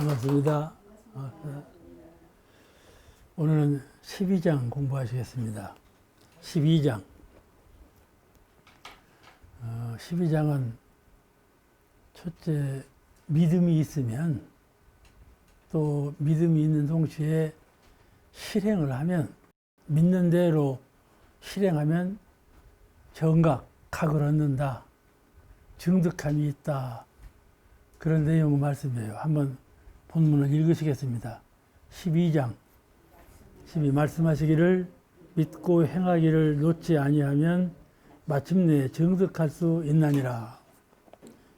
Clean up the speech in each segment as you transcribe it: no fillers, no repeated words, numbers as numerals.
반갑습니다. 오늘은 12장 공부하시겠습니다. 12장. 12장은 첫째, 믿음이 있으면 또 믿음이 있는 동시에 실행을 하면, 믿는 대로 실행하면 정각, 각을 얻는다. 증득함이 있다. 그런 내용의 말씀이에요. 한번 본문을 읽으시겠습니다. 12장 12 말씀하시기를 믿고 행하기를 놓지 아니하면 마침내 정득할 수 있나니라.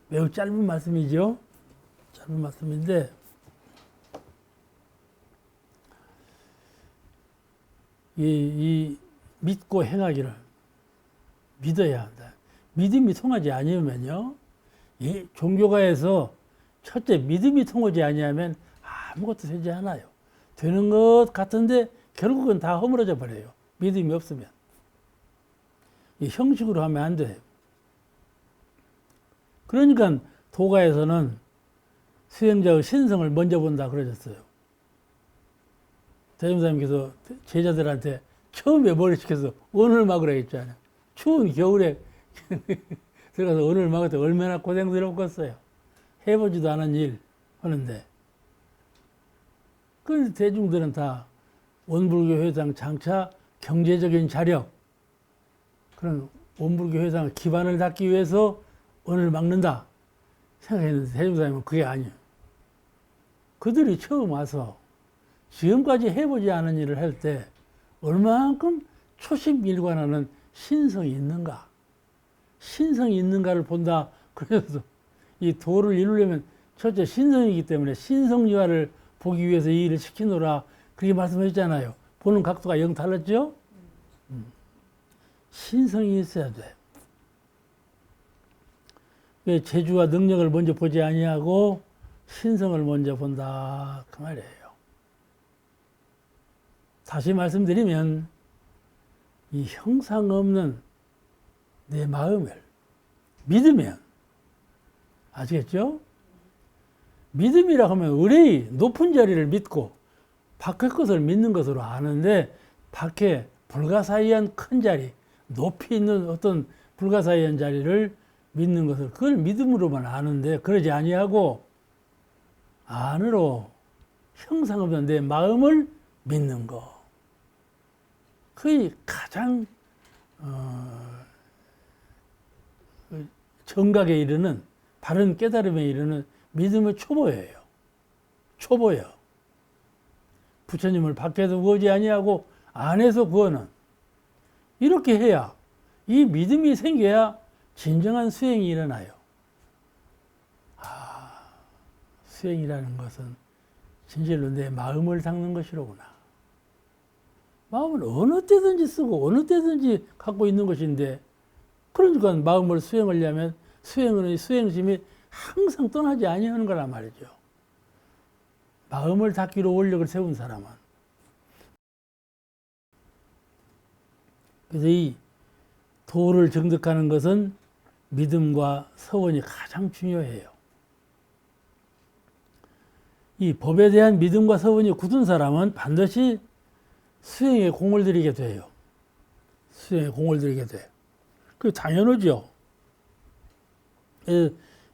매우 짧은 말씀이죠. 짧은 말씀인데 이 믿고 행하기를 믿어야 한다. 믿음이 통하지 아니면요, 이 종교가에서 첫째 믿음이 통하지 아니하면 아무것도 되지 않아요. 되는 것 같은데 결국은 다 허물어져 버려요. 믿음이 없으면. 이 형식으로 하면 안 돼요. 그러니까 도가에서는 수행자의 신성을 먼저 본다 그러셨어요. 대종사님께서 제자들한테 처음에 머리 식혀서 원을 막으라 했잖아요. 추운 겨울에 들어가서 원을 막을 때 얼마나 고생스럽겠어요. 해보지도 않은 일 하는데. 그 대중들은 다 원불교 회당 장차 경제적인 자력, 그런 원불교 회당 기반을 닦기 위해서 원을 막는다 생각했는데, 대종사님은 그게 아니에요. 그들이 처음 와서 지금까지 해보지 않은 일을 할 때 얼마만큼 초심일관하는 신성이 있는가, 신성이 있는가를 본다. 그래서 이 도를 이루려면 첫째 신성이기 때문에 신성유화를 보기 위해서 이 일을 시키노라, 그렇게 말씀하셨잖아요. 보는 각도가 영 달랐죠? 신성이 있어야 돼. 재주와 능력을 먼저 보지 아니하고 신성을 먼저 본다, 그 말이에요. 다시 말씀드리면 이 형상 없는 내 마음을 믿으면, 아시겠죠? 믿음이라 하면 의뢰의 높은 자리를 믿고 밖의 것을 믿는 것으로 아는데, 밖에 불가사의한 큰 자리, 높이 있는 어떤 불가사의한 자리를 믿는 것을, 그걸 믿음으로만 아는데, 그러지 아니하고 안으로 형상 없는 내 마음을 믿는 거. 그게 가장 정각에 이르는, 바른 깨달음에 이르는 믿음의 초보예요. 초보예요. 부처님을 밖에서 구하지 아니하고 안에서 구하는, 이렇게 해야, 이 믿음이 생겨야 진정한 수행이 일어나요. 수행이라는 것은 진실로 내 마음을 닦는 것이로구나. 마음은 어느 때든지 쓰고 어느 때든지 갖고 있는 것인데, 그러니까 마음을 수행하려면 수행심이 항상 떠나지 아니하는 거란 말이죠. 마음을 닦기로 원력을 세운 사람은. 그래서 이 도를 정득하는 것은 믿음과 서원이 가장 중요해요. 이 법에 대한 믿음과 서원이 굳은 사람은 반드시 수행에 공을 들이게 돼요. 수행에 공을 들이게 돼요. 그게 당연하죠.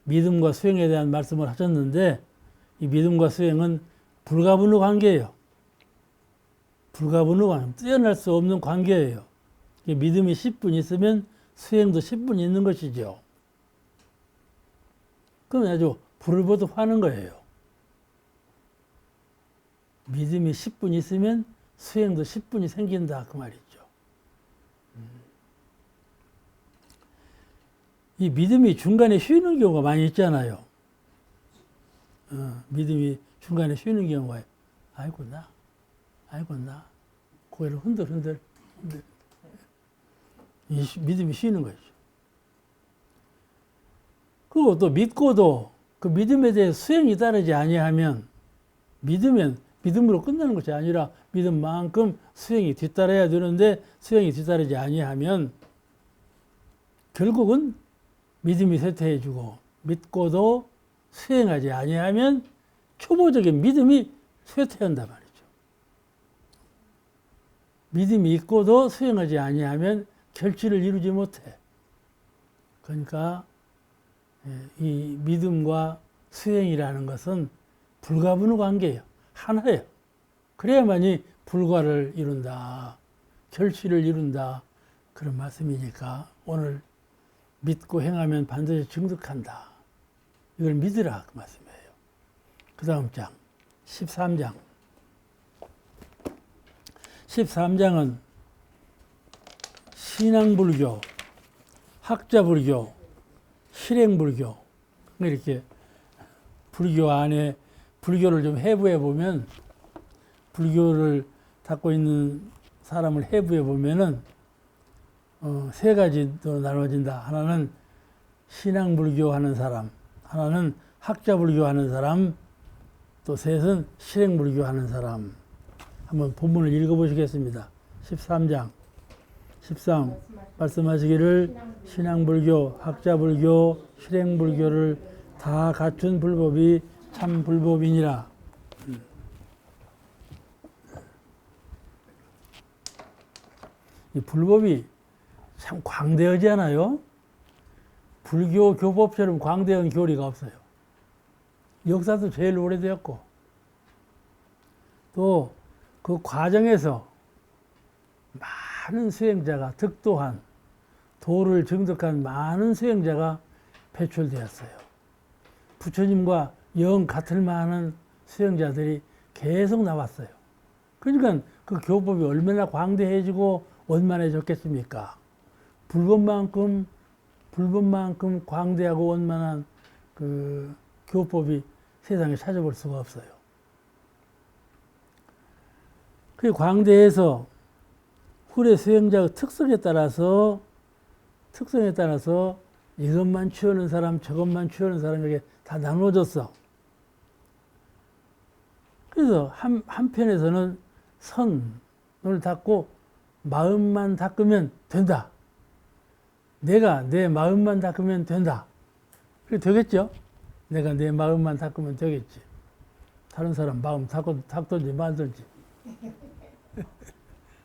믿음과 수행에 대한 말씀을 하셨는데, 이 믿음과 수행은 불가분의 관계예요. 불가분의 관계, 뛰어날 수 없는 관계예요. 믿음이 10분 있으면 수행도 10분 있는 것이죠. 그럼 아주 불을 보듯 하는 거예요. 믿음이 10분 있으면 수행도 10분이 생긴다, 그 말이죠. 이 믿음이 중간에 쉬는 경우가 많이 있잖아요. 믿음이 중간에 쉬는 경우가, 아이고 나 고개를 흔들. 이 믿음이 쉬는 거죠. 그리고 또 믿고도 그 믿음에 대해 수행이 따르지 아니하면, 믿음으로 끝나는 것이 아니라 믿음만큼 수행이 뒤따라야 되는데, 수행이 뒤따르지 아니하면 결국은 믿음이 쇠퇴해지고, 믿고도 수행하지 아니하면 초보적인 믿음이 쇠퇴한단 말이죠. 믿음이 있고도 수행하지 아니하면 결실을 이루지 못해. 그러니까 이 믿음과 수행이라는 것은 불가분의 관계예요. 하나예요. 그래야만이 불과를 이룬다. 결실을 이룬다. 그런 말씀이니까 오늘 믿고 행하면 반드시 증득한다. 이걸 믿으라 그 말씀이에요. 그 다음 장 13장 13장은 신앙불교, 학자불교, 실행불교 이렇게 불교 안에 불교를 좀 해부해 보면 불교를 갖고 있는 사람을 해부해 보면은 세 가지로 나눠진다. 하나는 신앙불교 하는 사람, 하나는 학자불교 하는 사람, 또 셋은 실행불교 하는 사람. 한번 본문을 읽어보시겠습니다. 13장 13 말씀하시기를 신앙불교, 학자불교, 실행불교를 다 갖춘 불법이 참 불법이니라. 이 불법이 참 광대하지 않아요? 불교 교법처럼 광대한 교리가 없어요. 역사도 제일 오래되었고 또 그 과정에서 많은 수행자가 득도한 도를 증득한 많은 수행자가 배출되었어요. 부처님과 영 같을 만한 수행자들이 계속 나왔어요. 그러니까 그 교법이 얼마나 광대해지고 원만해졌겠습니까? 불법만큼 광대하고 원만한 그 교법이 세상에 찾아볼 수가 없어요. 그 광대해서 후래 수행자의 특성에 따라서 이것만 취하는 사람, 저것만 취하는 사람에게 다 나눠졌어. 그래서 한편에서는 선을 닦고 마음만 닦으면 된다. 내가 내 마음만 닦으면 된다. 그게 되겠죠? 내가 내 마음만 닦으면 되겠지. 다른 사람 마음 닦든지 말든지.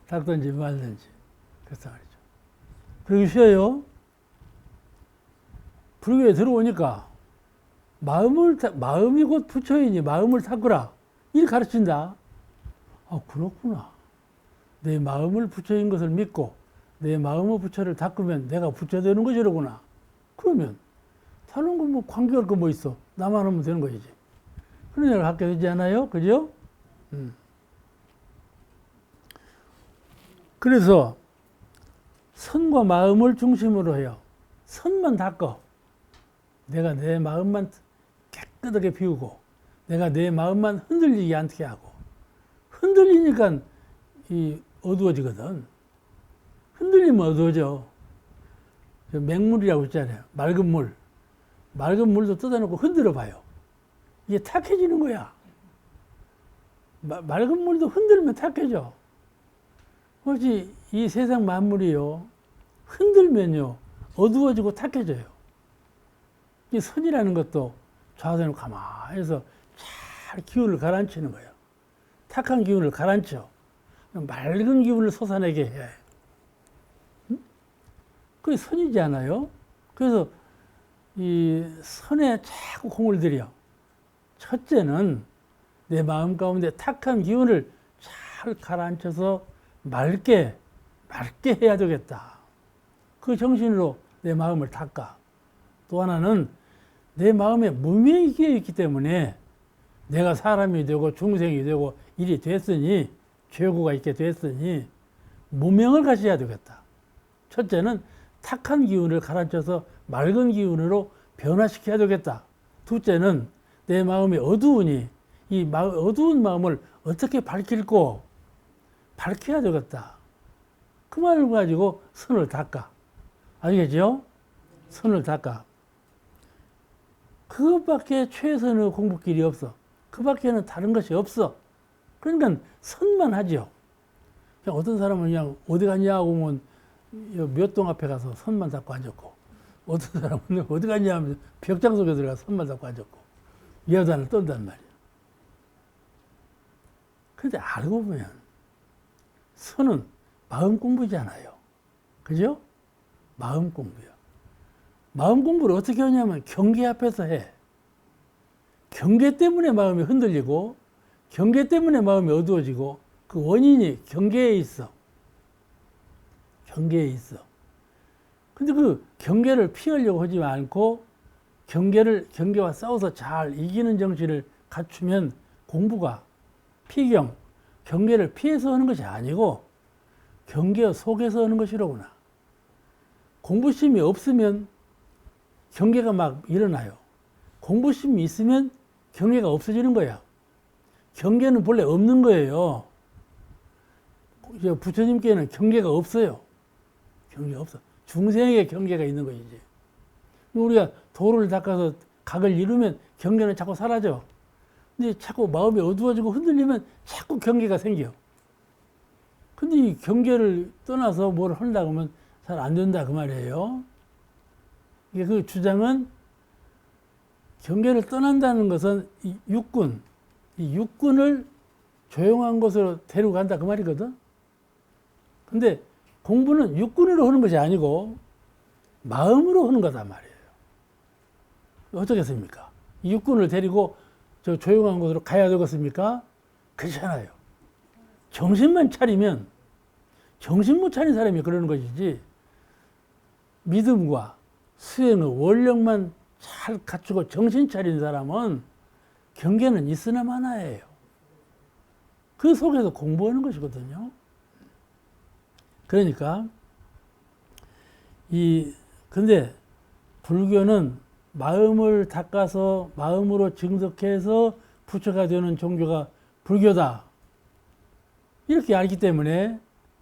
닦든지 말든지. 그렇단 말이죠. 그러기 쉬워요. 불교에 들어오니까 마음이 곧 부처이니 마음을 닦으라. 이렇게 가르친다. 아, 그렇구나. 내 마음을 부처인 것을 믿고 내 마음의 부처를 닦으면 내가 부처 되는 것이로구나. 그러면 다른 건 뭐 관계할 거 뭐 있어. 나만 하면 되는 것이지. 그런 얘기를 갖게 되지 않아요? 그죠? 그래서 선과 마음을 중심으로 해요. 선만 닦어. 내가 내 마음만 깨끗하게 비우고 내가 내 마음만 흔들리지 않게 하고 흔들리니까 어두워지거든. 흔들리면 어두워져. 맹물이라고 있잖아요. 맑은 물. 맑은 물도 뜯어놓고 흔들어 봐요. 이게 탁해지는 거야. 맑은 물도 흔들면 탁해져. 그렇지, 이 세상 만물이요. 흔들면요. 어두워지고 탁해져요. 이 선이라는 것도 좌선을 가만히 해서 잘 기운을 가라앉히는 거예요. 탁한 기운을 가라앉혀. 맑은 기운을 솟아내게 해. 그게 선이지 않아요? 그래서 이 선에 자꾸 공을 들여. 첫째는 내 마음 가운데 탁한 기운을 잘 가라앉혀서 맑게 해야 되겠다. 그 정신으로 내 마음을 닦아. 또 하나는 내 마음에 무명이 끼어 있기 때문에 내가 사람이 되고 중생이 되고 일이 됐으니 죄고가 있게 됐으니 무명을 가져야 되겠다. 첫째는 탁한 기운을 가라앉혀서 맑은 기운으로 변화시켜야 되겠다. 둘째는 내 마음이 어두우니 이 어두운 마음을 어떻게 밝힐고 밝혀야 되겠다. 그 말을 가지고 선을 닦아. 알겠죠? 선을 닦아. 그것밖에 최선의 공부길이 없어. 그 밖에는 다른 것이 없어. 그러니까 선만 하죠. 그냥 어떤 사람은 그냥 어디 갔냐 하고 오면 몇 동 앞에 가서 선만 닦고 앉았고, 어떤 사람은 어디 갔냐 하면 벽장 속에 들어가서 선만 닦고 앉았고, 여단을 떤단 말이야. 근데 알고 보면 선은 마음 공부잖아요. 그죠? 마음 공부요. 마음 공부를 어떻게 하냐면 경계 앞에서 해. 경계 때문에 마음이 흔들리고 경계 때문에 마음이 어두워지고 그 원인이 경계에 있어. 경계에 있어. 근데 그 경계를 피하려고 하지 않고 경계와 싸워서 잘 이기는 정신을 갖추면 공부가 피경, 경계를 피해서 하는 것이 아니고 경계 속에서 하는 것이로구나. 공부심이 없으면 경계가 막 일어나요. 공부심이 있으면 경계가 없어지는 거야. 경계는 본래 없는 거예요. 부처님께는 경계가 없어요. 경계가 없어. 중생에게 경계가 있는 것이지. 우리가 도를 닦아서 각을 이루면 경계는 자꾸 사라져. 근데 자꾸 마음이 어두워지고 흔들리면 자꾸 경계가 생겨. 근데 이 경계를 떠나서 뭘 한다고 하면 잘 안 된다 그 말이에요. 이게 그 주장은 경계를 떠난다는 것은 이 육군을 조용한 곳으로 데리고 간다 그 말이거든. 근데 공부는 육군으로 하는 것이 아니고 마음으로 하는 거단 말이에요. 어떻겠습니까? 이 육군을 데리고 저 조용한 곳으로 가야 되겠습니까? 그렇잖아요. 정신만 차리면, 정신 못 차린 사람이 그러는 것이지, 믿음과 수행의 원력만 잘 갖추고 정신 차린 사람은 경계는 있으나 마나예요. 그 속에서 공부하는 것이거든요. 그러니까 근데 불교는 마음을 닦아서 마음으로 증득해서 부처가 되는 종교가 불교다. 이렇게 알기 때문에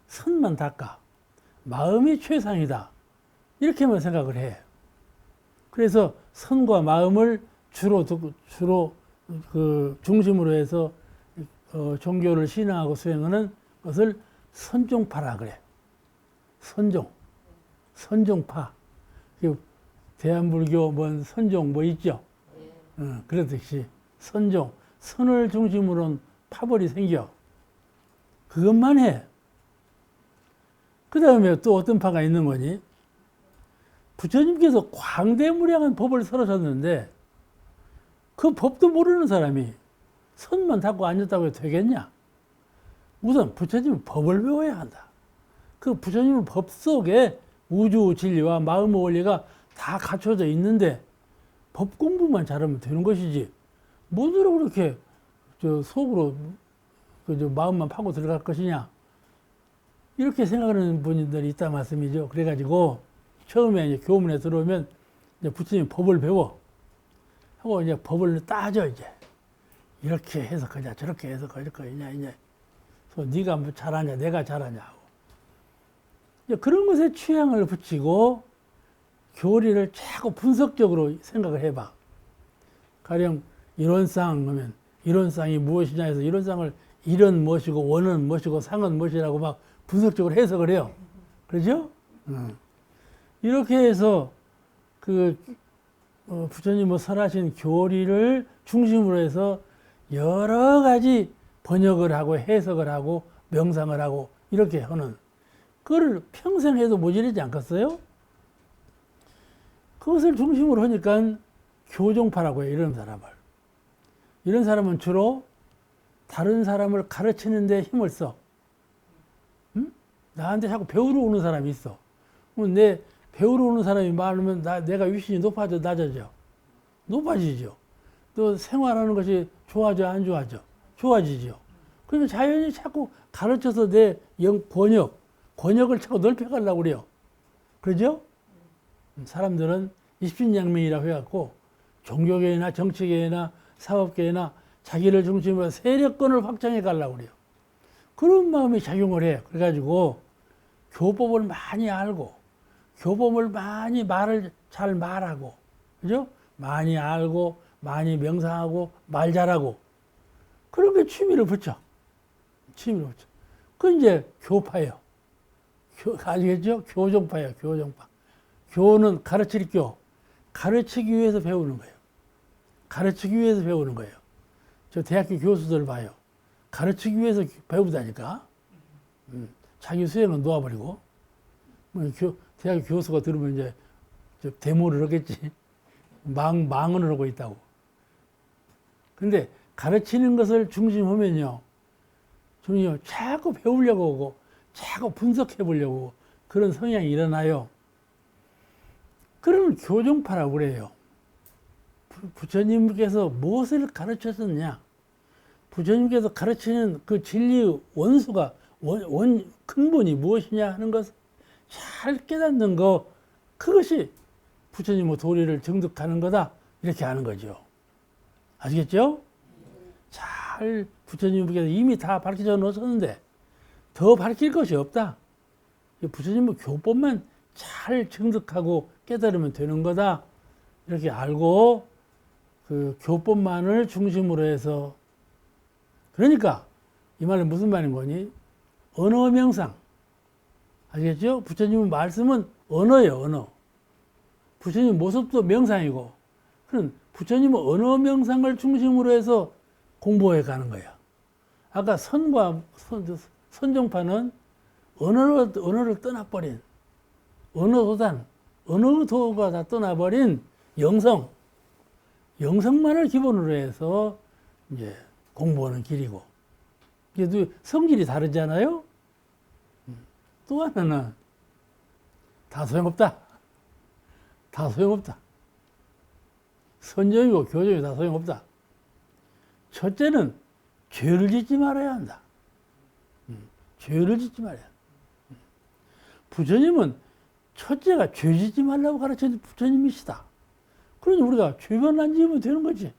선만 닦아. 마음이 최상이다. 이렇게만 생각을 해. 그래서 선과 마음을 주로 그 중심으로 해서 종교를 신앙하고 수행하는 것을 선종파라 그래. 선종파. 대한불교 뭔 선종 뭐 있죠? 그렇듯이 선을 중심으로 한 파벌이 생겨. 그것만 해. 그 다음에 또 어떤 파가 있는 거니? 부처님께서 광대무량한 법을 설하셨는데 그 법도 모르는 사람이 선만 닦고 앉았다고 해도 되겠냐? 우선 부처님은 법을 배워야 한다. 그 부처님은 법 속에 우주 진리와 마음의 원리가 다 갖춰져 있는데 법 공부만 잘하면 되는 것이지. 뭐로 그렇게 속으로 마음만 파고 들어갈 것이냐. 이렇게 생각하는 분들이 있다 말씀이죠. 그래가지고 처음에 이제 교문에 들어오면 이제 부처님 법을 배워. 하고 이제 법을 따져 이제. 이렇게 해석하냐, 저렇게 해석하냐, 이제. 그래서 네가 뭐 잘하냐, 내가 잘하냐 하고. 이제 그런 것에 취향을 붙이고 교리를 자꾸 분석적으로 생각을 해봐. 가령 이론상 하면 이론상이 무엇이냐 해서 이론상을 이론 무엇이고 원은 무엇이고 상은 무엇이라고 막 분석적으로 해석을 해요. 그렇죠? 이렇게 해서 부처님 설하신 교리를 중심으로 해서 여러 가지 번역을 하고 해석을 하고 명상을 하고 이렇게 하는 그거를 평생 해도 모자르지 않겠어요? 그것을 중심으로 하니까 교종파라고 해요. 이런 사람을. 이런 사람은 주로 다른 사람을 가르치는 데 힘을 써. 응? 나한테 자꾸 배우러 오는 사람이 있어. 내 배우러 오는 사람이 많으면 내가 위신이 높아져, 낮아져? 높아지죠. 또 생활하는 것이 좋아져, 안 좋아져? 좋아지죠. 그러니까 자연히 자꾸 가르쳐서 내 권역을 자꾸 넓혀가려고 그래요. 그러죠? 사람들은 입신양명이라고 해갖고 종교계나 정치계나 사업계나 자기를 중심으로 세력권을 확장해 가려고 그래요. 그런 마음이 작용을 해. 그래가지고 교법을 많이 알고 교법을 많이 잘 말하고 그죠? 많이 알고 많이 명상하고 말 잘하고 그런 게 취미를 붙여. 그 이제 교파예요. 아시겠죠? 교종파예요. 교종파. 교는 가르칠 교. 가르치기 위해서 배우는 거예요. 가르치기 위해서 배우는 거예요. 저 대학교 교수들 봐요. 가르치기 위해서 배우다니까. 자기 수행은 놓아버리고. 뭐 대학 교수가 들으면 이제 데모를 하겠지. 망언을 하고 있다고. 근데 가르치는 것을 중심하면요. 자꾸 배우려고 하고, 자꾸 분석해 보려고 그런 성향이 일어나요. 그러면 교종파라고 그래요. 부처님께서 무엇을 가르쳤느냐? 부처님께서 가르치는 그 진리의 원수가, 근본이 무엇이냐 하는 것을 잘 깨닫는 거, 그것이 부처님의 도리를 증득하는 거다. 이렇게 하는 거죠. 아시겠죠? 잘 부처님께서 이미 다 밝혀져 놓으셨는데 더 밝힐 것이 없다. 부처님의 교법만 잘 증득하고 깨달으면 되는 거다. 이렇게 알고 그 교법만을 중심으로 해서, 그러니까 이 말은 무슨 말인 거니? 언어 명상. 아시겠죠? 부처님의 말씀은 언어예요, 언어. 부처님 모습도 명상이고, 그런 부처님의 언어 명상을 중심으로 해서 공부해 가는 거야. 아까 선종파는 언어를 떠나버린, 언어도가 다 떠나버린 영성만을 기본으로 해서 이제 공부하는 길이고, 이게 성질이 다르잖아요? 또 하나는 다 소용없다. 다 소용없다. 선정이고 교정이 다 소용없다. 첫째는 죄를 짓지 말아야 한다. 죄를 짓지 말아야 한다. 부처님은 첫째가 죄 짓지 말라고 가르치는 부처님이시다. 그러니 우리가 죄만 안 지으면 되는 거지.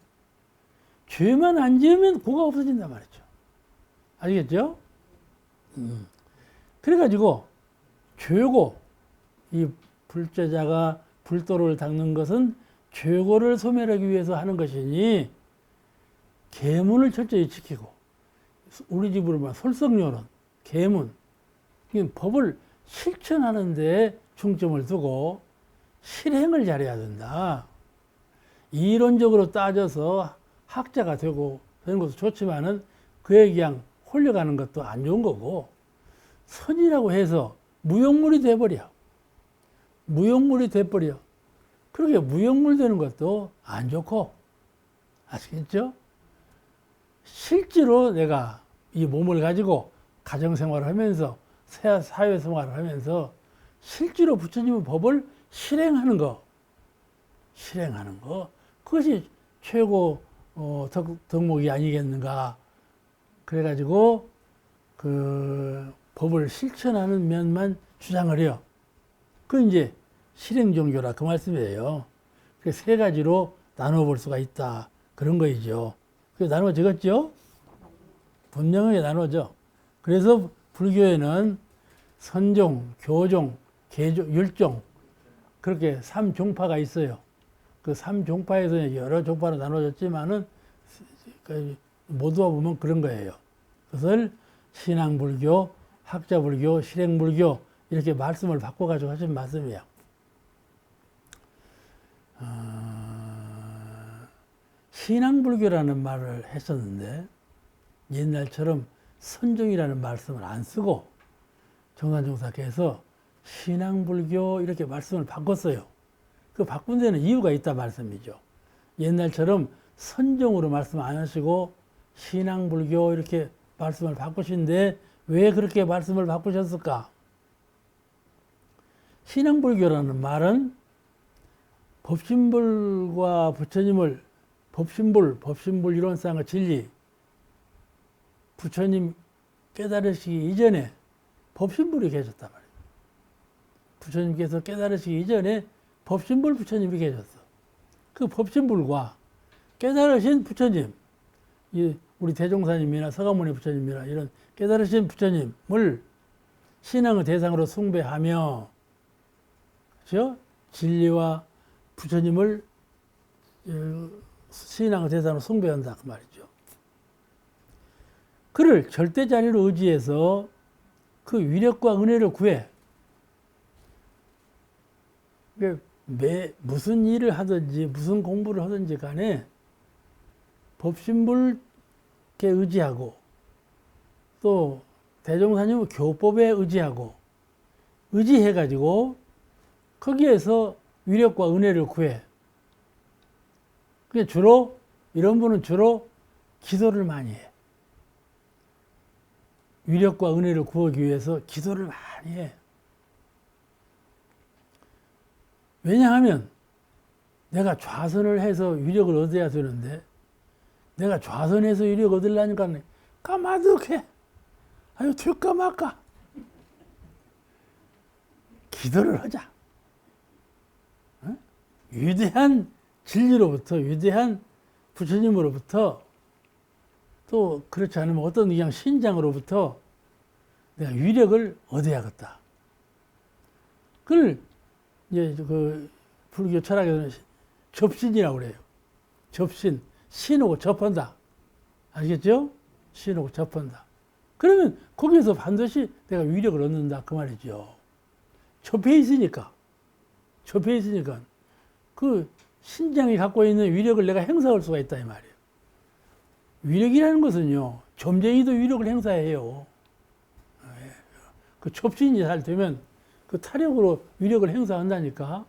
죄만 안 지으면 고가 없어진단 말이죠. 아시겠죠? 그래가지고 죄고, 이 불제자가 불도를 닦는 것은 죄고를 소멸하기 위해서 하는 것이니 계문을 철저히 지키고, 우리 집으로 말하면 솔성요론, 계문, 법을 실천하는 데 중점을 두고 실행을 잘해야 된다. 이론적으로 따져서 학자가 되는 것도 좋지만은 그에 그냥 홀려가는 것도 안 좋은 거고, 선이라고 해서 무용물이 돼버려. 무용물이 돼버려. 그렇게 무용물 되는 것도 안 좋고, 아시겠죠? 실제로 내가 이 몸을 가지고 가정생활을 하면서, 사회생활을 하면서 실제로 부처님의 법을 실행하는 거, 그것이 최고 덕목이 아니겠는가. 그래가지고 그 법을 실천하는 면만 주장을 해요. 그 이제 실행종교라 그 말씀이에요. 그 세 가지로 나눠볼 수가 있다. 그런 거이죠. 그래서 나눠지겠죠? 분명하게 나눠져. 그래서 불교에는 선종, 교종, 계종, 율종, 그렇게 3종파가 있어요. 그 3종파에서 여러 종파로 나눠졌지만은 모두가 보면 그런 거예요. 그것을 신앙불교, 학자불교, 실행불교 이렇게 말씀을 바꿔가지고 하신 말씀이에요. 신앙불교라는 말을 했었는데 옛날처럼 선종이라는 말씀을 안 쓰고 정산종사께서 신앙불교 이렇게 말씀을 바꿨어요. 그 바꾼 데는 이유가 있다 말씀이죠. 옛날처럼 선종으로 말씀 안 하시고 신앙불교 이렇게 말씀을 바꾸신데 왜 그렇게 말씀을 바꾸셨을까? 신앙불교라는 말은 법신불과 부처님을, 법신불 이론상의 진리, 부처님 깨달으시기 이전에 법신불이 계셨단 말이에요. 부처님께서 깨달으시기 이전에 법신불 부처님이 계셨어. 그 법신불과 깨달으신 부처님, 우리 대종사님이나 서가모니 부처님이나 이런 깨달으신 부처님을 신앙의 대상으로 숭배하며, 그렇죠? 진리와 부처님을 신앙의 대상으로 숭배한다 그 말이죠. 그를 절대 자리로 의지해서 그 위력과 은혜를 구해. 무슨 일을 하든지 무슨 공부를 하든지 간에 법신불께 의지하고 또 대종사님은 교법에 의지해가지고 거기에서 위력과 은혜를 구해. 그게 주로 이런 분은 주로 기도를 많이 해. 위력과 은혜를 구하기 위해서 기도를 많이 해. 왜냐하면 내가 좌선을 해서 위력을 얻어야 되는데 내가 좌선해서 위력 얻으려니까 까마득해. 아유 될까 말까. 기도를 하자. 어? 위대한 진리로부터 위대한 부처님으로부터 또 그렇지 않으면 어떤 그냥 신장으로부터 내가 위력을 얻어야겠다. 그걸 이제 그 불교 철학에서는 접신이라고 그래요. 접신, 신하고 접한다. 아시겠죠? 신하고 접한다. 그러면 거기에서 반드시 내가 위력을 얻는다 그 말이죠. 접해 있으니까 그 신장이 갖고 있는 위력을 내가 행사할 수가 있다 이 말이에요. 위력이라는 것은요, 점쟁이도 위력을 행사해요. 그 접신이 잘 되면 그 타력으로 위력을 행사한다니까.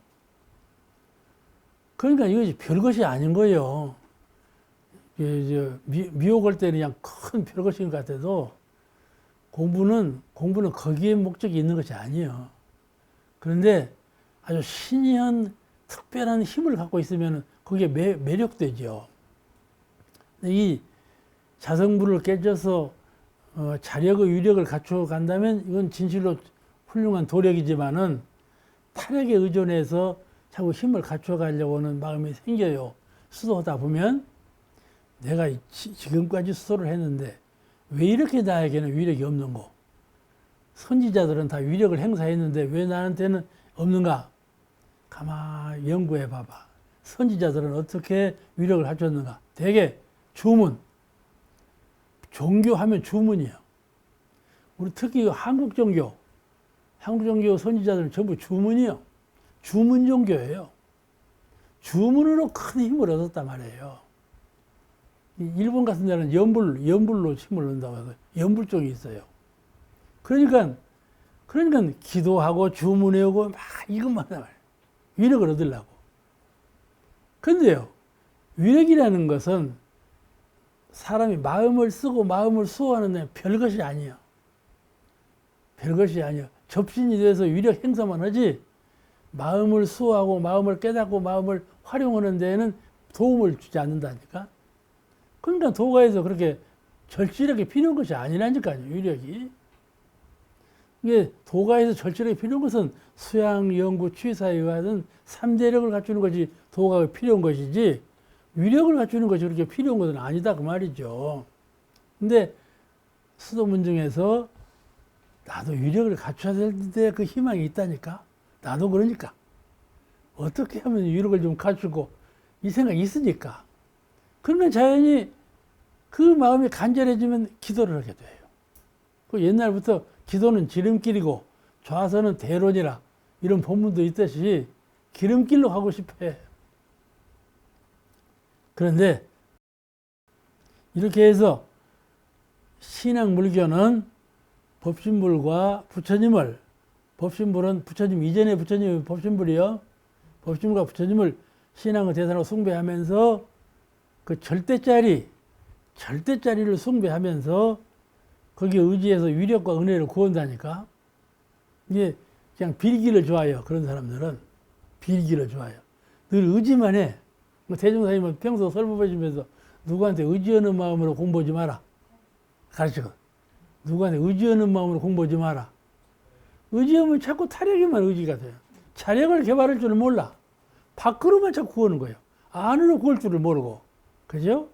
그러니까 이것이 별것이 아닌 거예요. 미혹할 때는 그냥 큰 별것인 것 같아도 공부는 거기에 목적이 있는 것이 아니에요. 그런데 아주 신이한 특별한 힘을 갖고 있으면 거기에 매력되죠. 이 자성불을 깨져서 자력의 위력을 갖추어 간다면 이건 진실로 훌륭한 도력이지만은 타력에 의존해서 자꾸 힘을 갖추어 가려고 하는 마음이 생겨요. 수도하다 보면 내가 지금까지 수도를 했는데 왜 이렇게 나에게는 위력이 없는 거? 선지자들은 다 위력을 행사했는데 왜 나한테는 없는가? 가만히 연구해 봐봐. 선지자들은 어떻게 위력을 갖췄는가? 대개 주문. 종교하면 주문이에요. 우리 특히 한국 종교 선지자들은 전부 주문이요. 주문 종교예요. 주문으로 큰 힘을 얻었단 말이에요. 일본 같은 데는 연불로 힘을 얻는다고 해서 연불 쪽이 있어요. 그러니까 기도하고 주문해오고 막 이것만 하단 말이에요. 위력을 얻으려고. 근데요, 위력이라는 것은 사람이 마음을 쓰고 마음을 수호하는 데 별것이 아니에요. 별것이 아니에요. 접신이 돼서 위력 행사만 하지 마음을 수호하고 마음을 깨닫고 마음을 활용하는 데에는 도움을 주지 않는다니까. 그러니까 도가에서 그렇게 절실하게 필요한 것이 아니라니까요, 위력이. 이게 도가에서 절실하게 필요한 것은 수양, 연구, 취사에 의한 3대력을 갖추는 것이 도가가 필요한 것이지 위력을 갖추는 것이 그렇게 필요한 것은 아니다 그 말이죠. 근데 수도문중에서 나도 위력을 갖춰야 되는데 그 희망이 있다니까. 나도 그러니까 어떻게 하면 위력을 좀 갖추고 이 생각이 있으니까. 그러면 자연히 그 마음이 간절해지면 기도를 하게 돼요. 그 옛날부터 기도는 지름길이고 좌선은 대론이라 이런 본문도 있듯이 기름길로 하고 싶어 해. 그런데 이렇게 해서 신앙 물교는 법신불과 부처님을, 법신불은 부처님 이전의 부처님이 법신불이요. 법신불과 부처님을 신앙의 대상으로 숭배하면서 그 절대짜리를 숭배하면서 거기에 의지해서 위력과 은혜를 구한다니까. 이게 그냥 빌기를 좋아해요. 그런 사람들은 빌기를 좋아해요. 늘 의지만 해. 대종사님은 평소 설법해주면서 누구한테 의지하는 마음으로 공부하지 마라 가르치거든. 누구한테 의지하는 마음으로 공부하지 마라. 의지하면 자꾸 타력에만 의지가 돼요. 자력을 개발할 줄을 몰라. 밖으로만 자꾸 구하는 거예요. 안으로 구할 줄을 모르고. 그죠?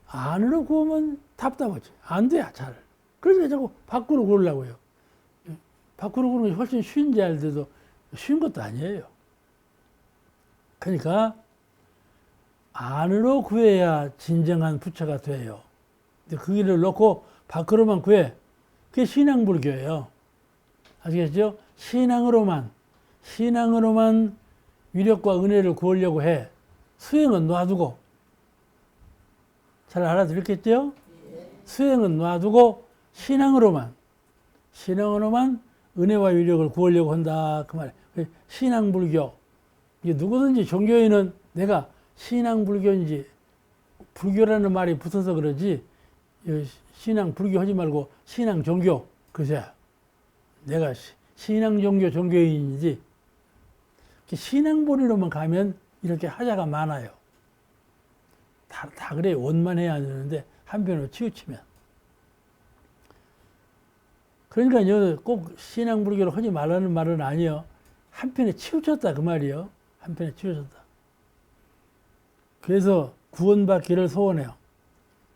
안으로 구하면 답답하지. 안 돼, 잘. 그래서 자꾸 밖으로 구하려고요. 밖으로 구하는 것이 훨씬 쉬운지 알때도 쉬운 것도 아니에요. 그러니까 안으로 구해야 진정한 부처가 돼요. 근데 그 길을 놓고 밖으로만 구해. 그게 신앙불교예요. 아시겠죠? 신앙으로만 위력과 은혜를 구하려고 해. 수행은 놔두고. 잘 알아들었겠죠? 수행은 놔두고 신앙으로만 은혜와 위력을 구하려고 한다. 그 말이에요. 신앙불교. 이게 누구든지 종교인은 내가 신앙불교인지 불교라는 말이 붙어서 그러지 신앙 불교 하지 말고 신앙 종교 그새 내가 신앙 종교 종교인이지 신앙본의로만 가면 이렇게 하자가 많아요. 다 그래 원만해야 되는데 한편으로 치우치면 그러니까 꼭 신앙 불교를 하지 말라는 말은 아니요. 한편에 치우쳤다 그 말이요. 한편에 치우쳤다. 그래서 구원받기를 소원해요.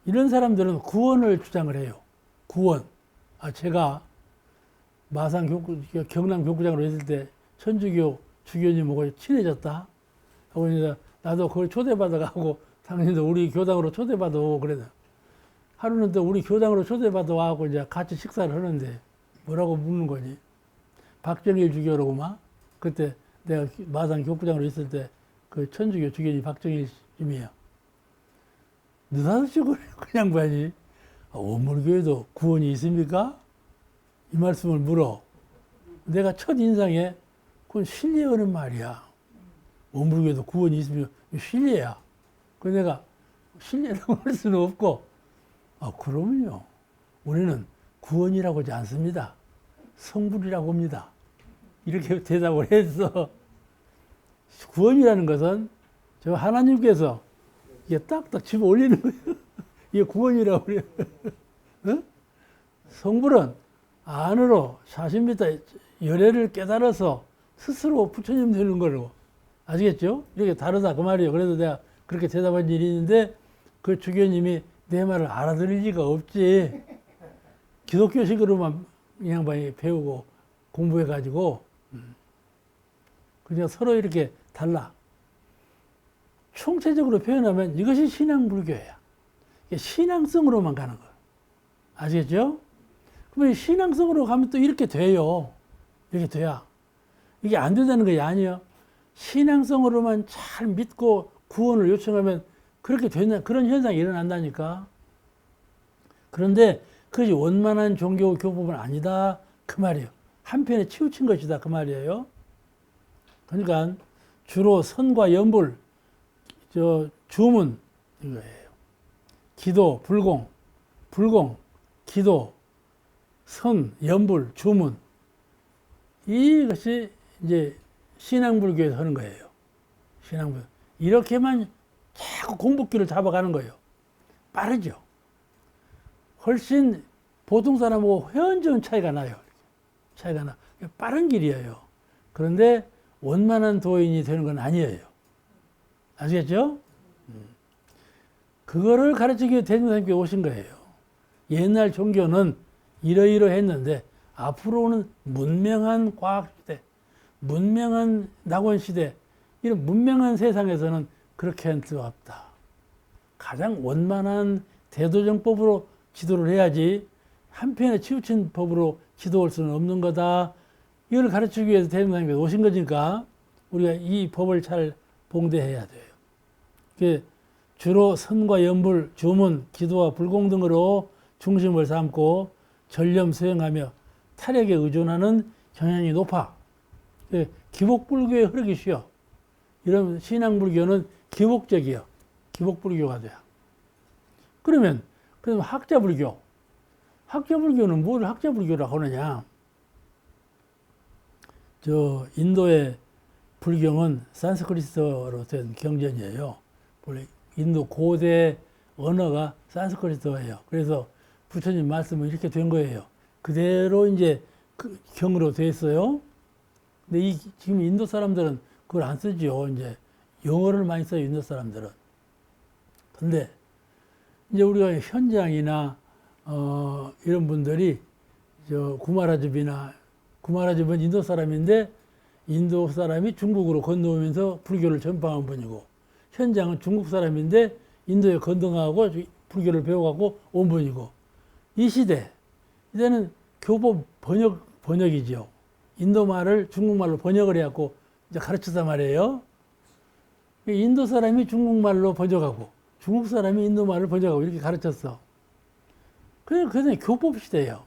이런 사람들은 구원을 주장을 해요. 구원. 제가 마산 경남 교구장으로 있을 때 천주교 주교님하고 친해졌다. 하고 이제 나도 그걸 초대받아가고 당신도 우리 교당으로 초대받아 오고 그래서 하루는 또 우리 교당으로 초대받아 와고 이제 같이 식사를 하는데 뭐라고 묻는 거지? 박정일 주교라고 막 그때 내가 마산 교구장으로 있을 때 그 천주교 주교님 박정일 님이에요. 느닷없이 그냥 봐야지. 원불교에도 구원이 있습니까? 이 말씀을 물어. 내가 첫 인상에 그건 실례하는 말이야. 원불교에도 구원이 있습니까? 실례야. 그래서 내가 실례라고 할 수는 없고, 그러면요. 우리는 구원이라고 하지 않습니다. 성불이라고 합니다. 이렇게 대답을 했어. 구원이라는 것은 저 하나님께서 이게 딱딱 집어 올리는 거예요. 이게 구원이라고 그래요. 어? 성불은 안으로 40m 열애를 깨달아서 스스로 부처님 되는 거라고. 아시겠죠? 이렇게 다르다 그 말이에요. 그래서 내가 그렇게 대답한 일이 있는데 그 주교님이 내 말을 알아들을 리가 없지. 기독교식으로만 이 양반이 배우고 공부해가지고 그냥 서로 이렇게 달라. 총체적으로 표현하면 이것이 신앙불교야. 신앙성으로만 가는 거야. 아시겠죠? 그러면 신앙성으로 가면 또 이렇게 돼요. 이렇게 돼야. 이게 안 된다는 게 아니에요. 신앙성으로만 잘 믿고 구원을 요청하면 그렇게 된다. 그런 현상이 일어난다니까. 그런데 그것이 원만한 종교 교법은 아니다. 그 말이에요. 한편에 치우친 것이다. 그 말이에요. 그러니까 주로 선과 연불, 주문, 이거예요. 기도, 불공, 기도, 선, 연불, 주문. 이것이 이제 신앙불교에서 하는 거예요. 신앙불교. 이렇게만 자꾸 공복기를 잡아가는 거예요. 빠르죠. 훨씬 보통 사람하고 회원적인 차이가 나요. 차이가 나. 빠른 길이에요. 그런데 원만한 도인이 되는 건 아니에요. 아시겠죠? 그거를 가르치기 위해 대중사님께 오신 거예요. 옛날 종교는 이러이러했는데 앞으로는 문명한 과학시대, 문명한 낙원시대, 이런 문명한 세상에서는 그렇게 할 수 없다. 가장 원만한 대도정법으로 지도를 해야지 한편에 치우친 법으로 지도할 수는 없는 거다. 이걸 가르치기 위해서 대중사님께 오신 거니까 우리가 이 법을 잘 봉대해야 돼요. 주로 선과 연불, 주문, 기도와 불공 등으로 중심을 삼고 전념 수행하며 탈핵에 의존하는 경향이 높아. 기복불교에 흐르기 쉬워. 이런 신앙불교는 기복적이요. 기복불교가 돼요. 그럼 학자불교. 학자불교는 뭘 학자불교라고 하느냐. 인도의 불경은 산스크리트어로 된 경전이에요. 원래 인도 고대 언어가 산스크리트어예요. 그래서 부처님 말씀은 이렇게 된 거예요. 그대로 이제 그 경으로 돼 있어요. 근데 지금 인도 사람들은 그걸 안 쓰죠. 이제 영어를 많이 써요, 인도 사람들은. 근데 이제 우리가 현장이나 이런 분들이 구마라집은 인도 사람인데 인도 사람이 중국으로 건너오면서 불교를 전파한 분이고 현장은 중국 사람인데 인도에 건너가고 불교를 배워가고 온 분이고 이 이때는 교법 번역이죠. 인도 말을 중국말로 번역을 해갖고 이제 가르쳤단 말이에요. 인도 사람이 중국말로 번역하고 중국 사람이 인도 말을 번역하고 이렇게 가르쳤어. 그게 교법 시대예요.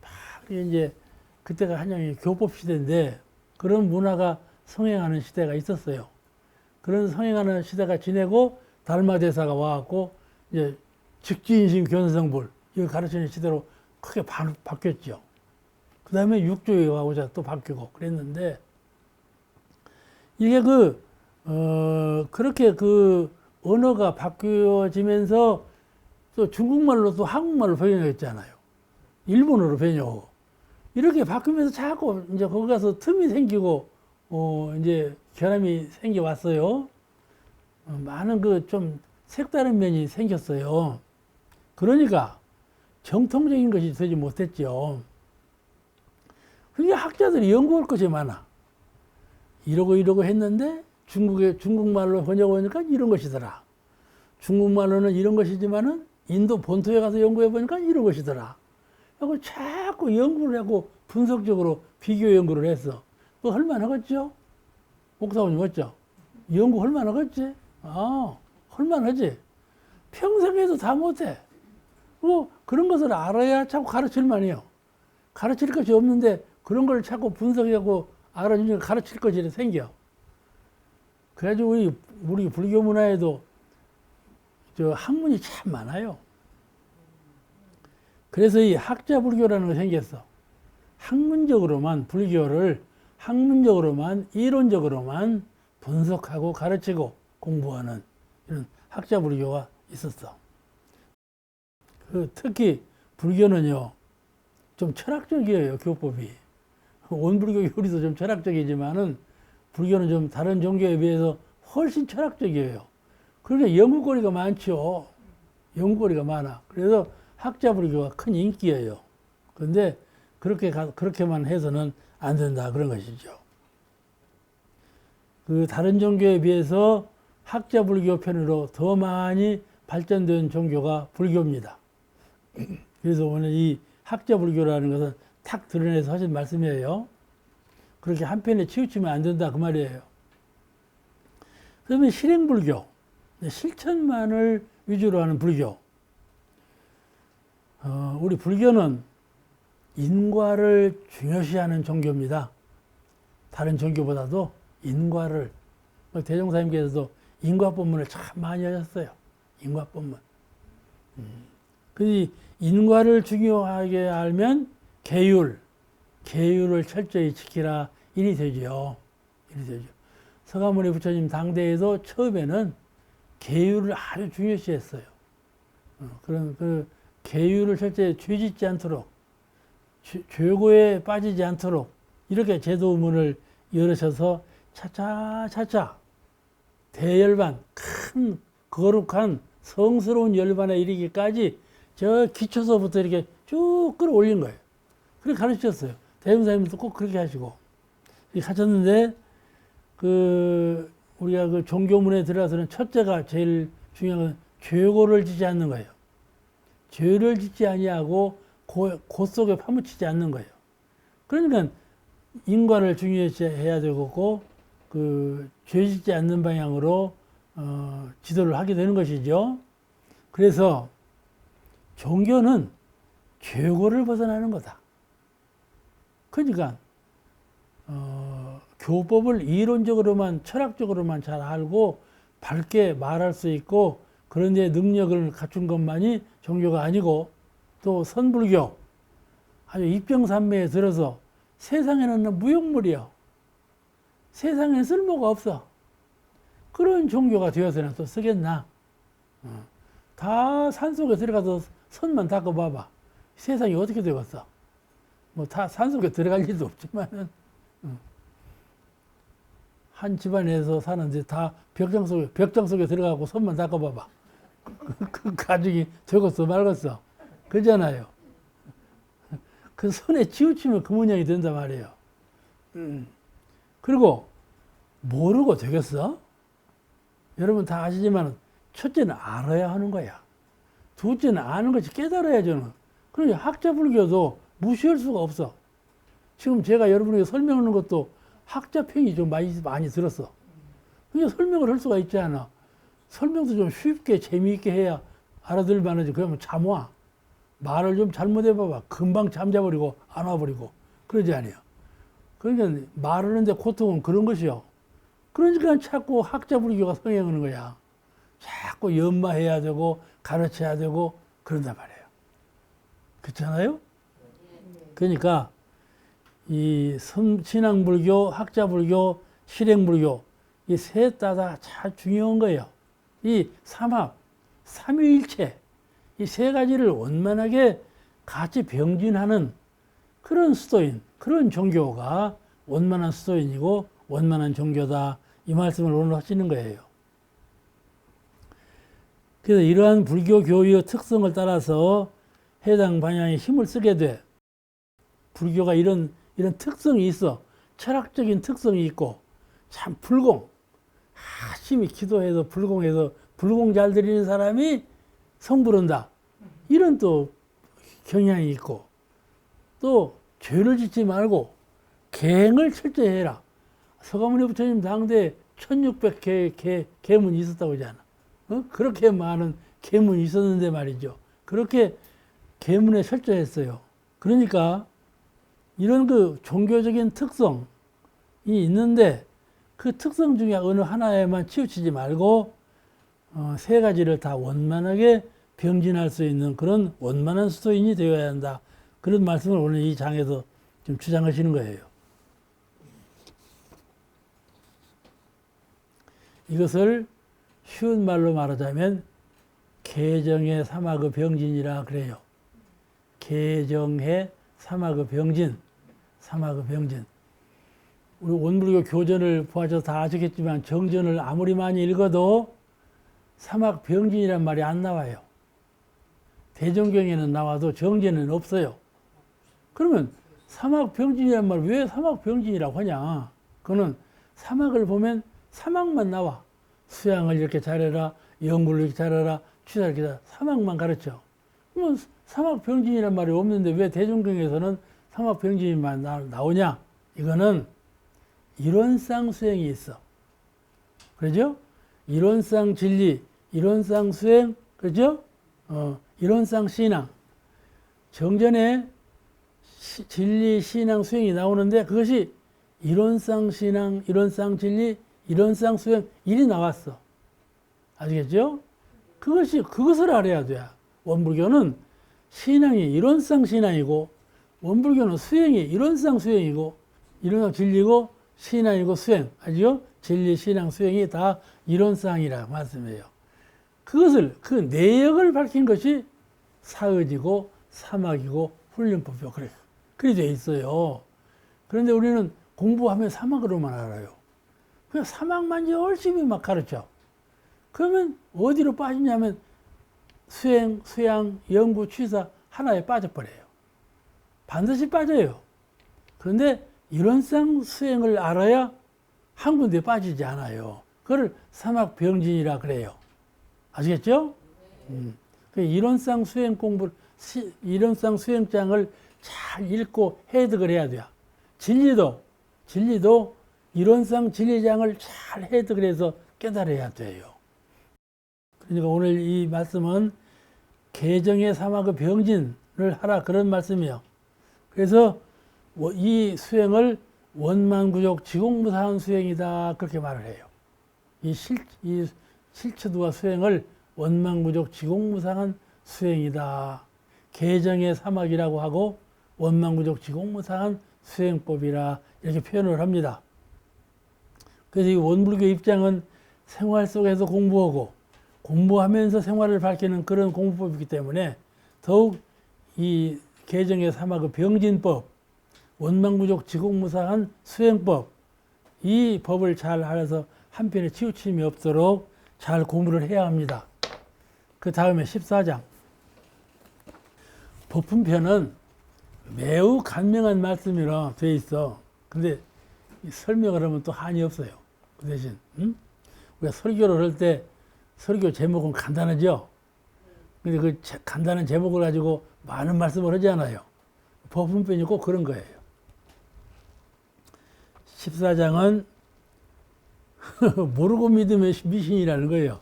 막 이제 그때가 한양의 교법 시대인데 그런 문화가 성행하는 시대가 있었어요. 그런 성행하는 시대가 지내고 달마대사가 와갖고 이제 직지인심 견성불 이걸 가르치는 시대로 크게 바뀌었죠. 그 다음에 육조에 와고자 또 바뀌고 그랬는데 이게 그렇게 언어가 바뀌어지면서 또 중국말로 또 한국말로 변형했잖아요. 일본어로 변형하고. 이렇게 바뀌면서 자꾸 이제 거기 가서 틈이 생기고, 이제 결함이 생겨왔어요. 많은 좀 색다른 면이 생겼어요. 그러니까 정통적인 것이 되지 못했죠. 그러니까 학자들이 연구할 것이 많아. 이러고 했는데 중국말로 번역하니까 이런 것이더라. 중국말로는 이런 것이지만은 인도 본토에 가서 연구해 보니까 이런 것이더라. 하고 자꾸 연구를 하고 분석적으로 비교 연구를 했어. 뭐 할만하겠죠? 옥사원님 맞죠? 연구 할만하겠지? 할만하지? 평생 해도 다 못해. 그런 것을 알아야 자꾸 가르칠 만해요. 가르칠 것이 없는데 그런 걸 자꾸 분석하고 알아주니까 가르칠 것이 생겨. 그래가지고 우리 불교 문화에도 학문이 참 많아요. 그래서 이 학자 불교라는 게 생겼어. 불교를 학문적으로만, 이론적으로만 분석하고 가르치고 공부하는 이런 학자 불교가 있었어. 특히 불교는요, 좀 철학적이에요, 교법이. 원불교 교리도 좀 철학적이지만은 불교는 좀 다른 종교에 비해서 훨씬 철학적이에요. 그러니까 연구거리가 많죠. 연구거리가 많아. 그래서 학자 불교가 큰 인기예요. 그런데 그렇게만 해서는 안 된다. 그런 것이죠. 다른 종교에 비해서 학자 불교 편으로 더 많이 발전된 종교가 불교입니다. 그래서 오늘 이 학자 불교라는 것은 탁 드러내서 하신 말씀이에요. 그렇게 한편에 치우치면 안 된다. 그 말이에요. 그러면 실행불교, 실천만을 위주로 하는 불교. 우리 불교는 인과를 중요시하는 종교입니다. 다른 종교보다도 인과를, 대종사님께서도 인과법문을 참 많이 하셨어요. 인과법문. 그 인과를 중요하게 알면 계율을 철저히 지키라. 일이 되죠. 서가모니 부처님 당대에도 처음에는 계율을 아주 중요시했어요. 그런 계율을 철저히 죄짓지 않도록, 죄고에 빠지지 않도록 이렇게 제도문을 열으셔서 차차 대열반, 큰 거룩한 성스러운 열반에 이르기까지 저 기초서부터 이렇게 쭉 끌어올린 거예요. 그렇게 가르치셨어요. 대웅사님도 꼭 그렇게 하시고 하셨는데 우리가 종교문에 들어가서는 첫째가 제일 중요한 건 죄고를 짓지 않는 거예요. 죄를 짓지 아니하고 고 속에 파묻히지 않는 거예요. 그러니까 인과를 중요시해야 되고 죄 짓지 않는 방향으로 지도를 하게 되는 것이죠. 그래서 종교는 죄고를 벗어나는 거다. 그러니까 교법을 이론적으로만 철학적으로만 잘 알고 밝게 말할 수 있고 그런 데 능력을 갖춘 것만이 종교가 아니고 또 선불교 아주 입정산매에 들어서 세상에는 무용물이요. 세상에 쓸모가 없어. 그런 종교가 되어서는 또 쓰겠나. 다 산속에 들어가서 손만 닦아봐봐. 세상이 어떻게 되겠어. 다 산속에 들어갈 일도 없지만은 한 집안에서 사는데 다 벽장 속에 들어가고 손만 닦아봐봐. 그 가족이 되겠어 말겠어. 그러잖아요. 그 손에 치우치면 그 모양이 된단 말이에요. 그리고 모르고 되겠어? 여러분 다 아시지만 첫째는 알아야 하는 거야. 둘째는 아는 것이 깨달아야죠. 그러니 학자 불교도 무시할 수가 없어. 지금 제가 여러분에게 설명하는 것도 학자 평이 좀 많이 들었어. 그러니까 설명을 할 수가 있지 않아. 설명도 좀 쉽게 재미있게 해야 알아들 만하지. 그러면 참 와. 말을 좀 잘못해봐봐. 금방 잠자버리고 안 와버리고 그러지 않아요. 그러니까 말하는데 고통은 그런 것이요. 그러니까 자꾸 학자 불교가 성행하는 거야. 자꾸 연마해야 되고 가르쳐야 되고 그런단 말이에요. 그렇잖아요? 그러니까 이 신앙불교, 학자불교, 실행불교 이 셋 다 참 중요한 거예요. 이 삼합, 삼위일체 이 세 가지를 원만하게 같이 병진하는 그런 수도인, 그런 종교가 원만한 수도인이고 원만한 종교다. 이 말씀을 오늘 하시는 거예요. 그래서 이러한 불교 교의의 특성을 따라서 해당 방향에 힘을 쓰게 돼. 불교가 이런 특성이 있어. 철학적인 특성이 있고, 참 불공. 열심히 기도해서 불공해서 불공 잘 드리는 사람이 성불한다. 이런 또 경향이 있고, 또 죄를 짓지 말고 계행을 철저히 해라. 서가모니 부처님 당대에 1600개 계문이 있었다고 하잖아. 그렇게 많은 계문이 있었는데 말이죠. 그렇게 계문에 철저했어요. 그러니까 이런 그 종교적인 특성이 있는데 그 특성 중에 어느 하나에만 치우치지 말고 세 가지를 다 원만하게 병진할 수 있는 그런 원만한 수도인이 되어야 한다. 그런 말씀을 오늘 이 장에서 좀 주장하시는 거예요. 이것을 쉬운 말로 말하자면 개정의 사막의 병진이라 그래요. 개정의 사막의 병진, 사막의 병진. 우리 원불교 교전을 보아서 다 아시겠지만 정전을 아무리 많이 읽어도 사막 병진이란 말이 안 나와요. 대종경에는 나와도 정제는 없어요. 그러면 사막 병진이란 말 왜 사막 병진이라고 하냐? 그거는 사막을 보면 사막만 나와. 수양을 이렇게 잘해라, 연구를 이렇게 잘해라, 취사를 이렇게 사막만 가르쳐. 그러면 사막 병진이란 말이 없는데 왜 대종경에서는 사막 병진이만 나오냐? 이거는 이론상 수행이 있어. 그러죠? 이론상 진리, 이론상 수행, 그렇죠? 이론상 신앙. 정전에 진리, 신앙, 수행이 나오는데 그것이 이론상 신앙, 이론상 진리, 이론상 수행 일이 나왔어. 아시겠죠? 그것을 알아야 돼. 원불교는 신앙이 이론상 신앙이고, 원불교는 수행이 이론상 수행이고, 이론상 진리고, 신앙이고, 수행. 아시죠? 진리, 신앙, 수행이 다 이론상이라 말씀해요. 그 내역을 밝힌 것이 사의지고, 사막이고, 훈련법이고, 그래 돼 있어요. 그런데 우리는 공부하면 사막으로만 알아요. 그냥 사막만 열심히 막 가르쳐. 그러면 어디로 빠지냐면 수행, 수양, 연구, 취사 하나에 빠져버려요. 반드시 빠져요. 그런데 이론상 수행을 알아야 한 군데에 빠지지 않아요. 그걸 사막병진이라 그래요. 아시겠죠? 이론상 수행 공부를, 이론상 수행장을 잘 읽고 해득을 해야 돼요. 진리도 이론상 진리장을 잘 해득을 해서 깨달아야 돼요. 그러니까 오늘 이 말씀은 개정의 사막의 병진을 하라 그런 말씀이에요. 그래서 이 수행을 원만구족 지공무사한 수행이다 그렇게 말을 해요. 이 실체도와 수행을 원만구족 지공무상한 수행이다. 개정의 사막이라고 하고 원만구족 지공무상한 수행법이라 이렇게 표현을 합니다. 그래서 이 원불교 입장은 생활 속에서 공부하고 공부하면서 생활을 밝히는 그런 공부법이기 때문에 더욱 이 개정의 사막의 병진법, 원만구족 지공무상한 수행법 이 법을 잘 알아서 한편에 치우침이 없도록 잘 공부를 해야 합니다. 그 다음에 14장 법훈편은 매우 간명한 말씀이라 돼 있어. 근데 설명을 하면 또 한이 없어요. 그 대신 우리가 설교를 할 때 설교 제목은 간단하죠. 근데 그 간단한 제목을 가지고 많은 말씀을 하지 않아요. 법훈편이 꼭 그런 거예요. 14장은 모르고 믿으면 미신이라는 거예요.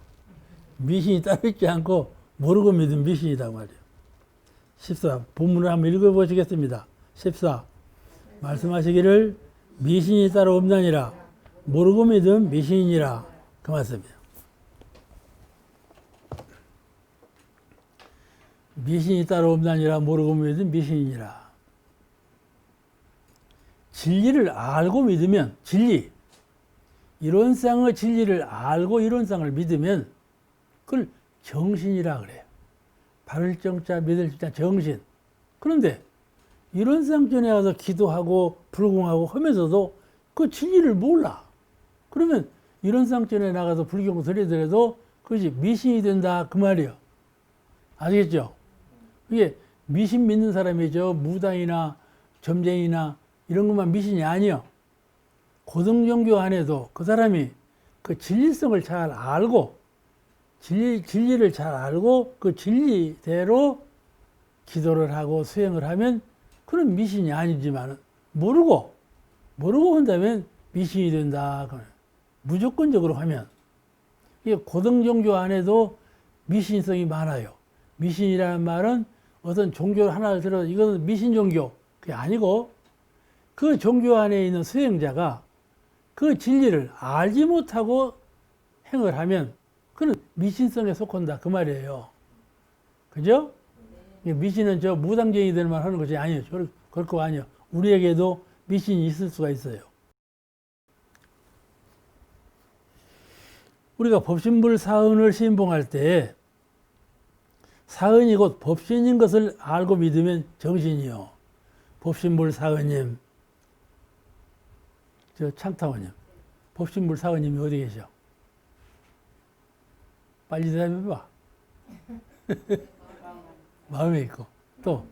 미신이 따로 있지 않고 모르고 믿으면 미신이라고 말이에요. 14. 본문을 한번 읽어보시겠습니다. 14. 말씀하시기를 미신이 따로 없나니라. 모르고 믿음 미신이니라. 그 말씀이에요. 미신이 따로 없나니라. 모르고 믿음 미신이니라. 진리를 알고 믿으면, 진리, 이론상의 진리를 알고 이론상을 믿으면 그걸 정신이라 그래요. 바를 정자 믿을 자 정신. 그런데 이론상 전에 가서 기도하고 불공하고 하면서도 그 진리를 몰라. 그러면 이론상 전에 나가서 불경 드리더라도 그것이 미신이 된다 그 말이에요. 아시겠죠? 이게 미신 믿는 사람이죠. 무당이나 점쟁이나 이런 것만 미신이 아니요. 고등종교 안에도 그 사람이 그 진리성을 잘 알고 진리를 잘 알고 그 진리대로 기도를 하고 수행을 하면 그런 미신이 아니지만 모르고 한다면 미신이 된다. 무조건적으로 하면 이게 고등종교 안에도 미신성이 많아요. 미신이라는 말은 어떤 종교 하나를 들어서 이것은 미신 종교 그게 아니고 그 종교 안에 있는 수행자가 그 진리를 알지 못하고 행을 하면 그는 미신성에 속한다 그 말이에요. 그죠? 미신은 저 무당쟁이들만 하는 것이 아니에요. 그럴 거 아니에요. 우리에게도 미신이 있을 수가 있어요. 우리가 법신불 사은을 신봉할 때 사은이 곧 법신인 것을 알고 믿으면 정신이요. 법신불 사은님, 저 창타원님, 법신불 사은님이 어디 계셔? 빨리 대답해봐. 마음에 있고. 또,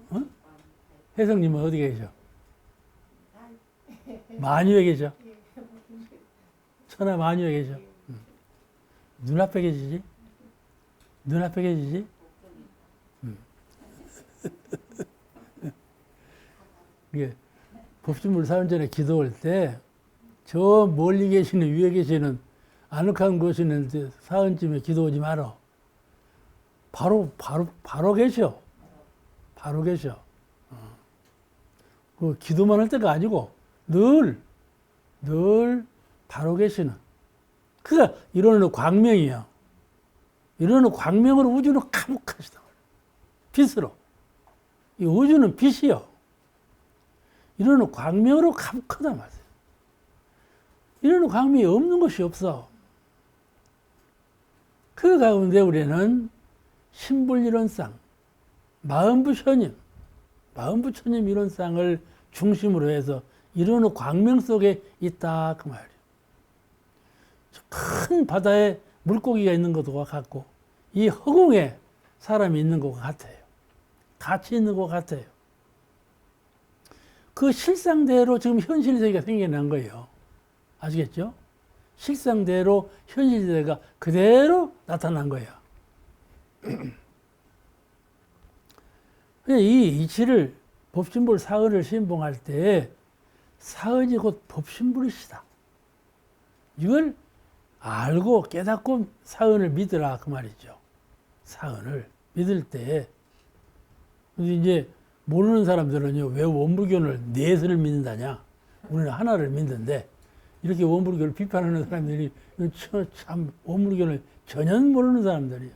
어? 혜성님은 어디 계셔? 만유에 계셔? 천하 만유에 계셔? 눈앞에 계시지? 눈앞에 계시지? 이게 법신불 사은 전에 기도할 때 저 멀리 계시는 위에 계시는 아늑한 곳에 있는 사은쯤에 기도하지 마라. 바로 계셔. 바로 계셔. 그 기도만 할 때가 아니고 늘 바로 계시는. 그가 이러는 광명이야. 이러는 광명으로 우주는 가득하시다. 빛으로. 이 우주는 빛이요. 이러는 광명으로 가득하다 말이야. 이러는 광명이 없는 것이 없어. 그 가운데 우리는 신불이론상, 마음부처님 이론상을 중심으로 해서 이러는 광명 속에 있다 그 말이에요. 큰 바다에 물고기가 있는 것과 같고 이 허공에 사람이 있는 것과 같아요. 같이 있는 것 같아요. 그 실상대로 지금 현실세계가 생겨난 거예요. 아시겠죠? 실상대로 현실세계가 그대로 나타난 거예요. 이 이치를 법신불 사은을 신봉할 때 사은이 곧 법신불이시다. 이걸 알고 깨닫고 사은을 믿으라 그 말이죠. 사은을 믿을 때 이제 모르는 사람들은요 왜 원불교를 넷을 믿는다냐? 우리는 하나를 믿는데 이렇게 원불교를 비판하는 사람들이 참 원불교를 전혀 모르는 사람들이에요.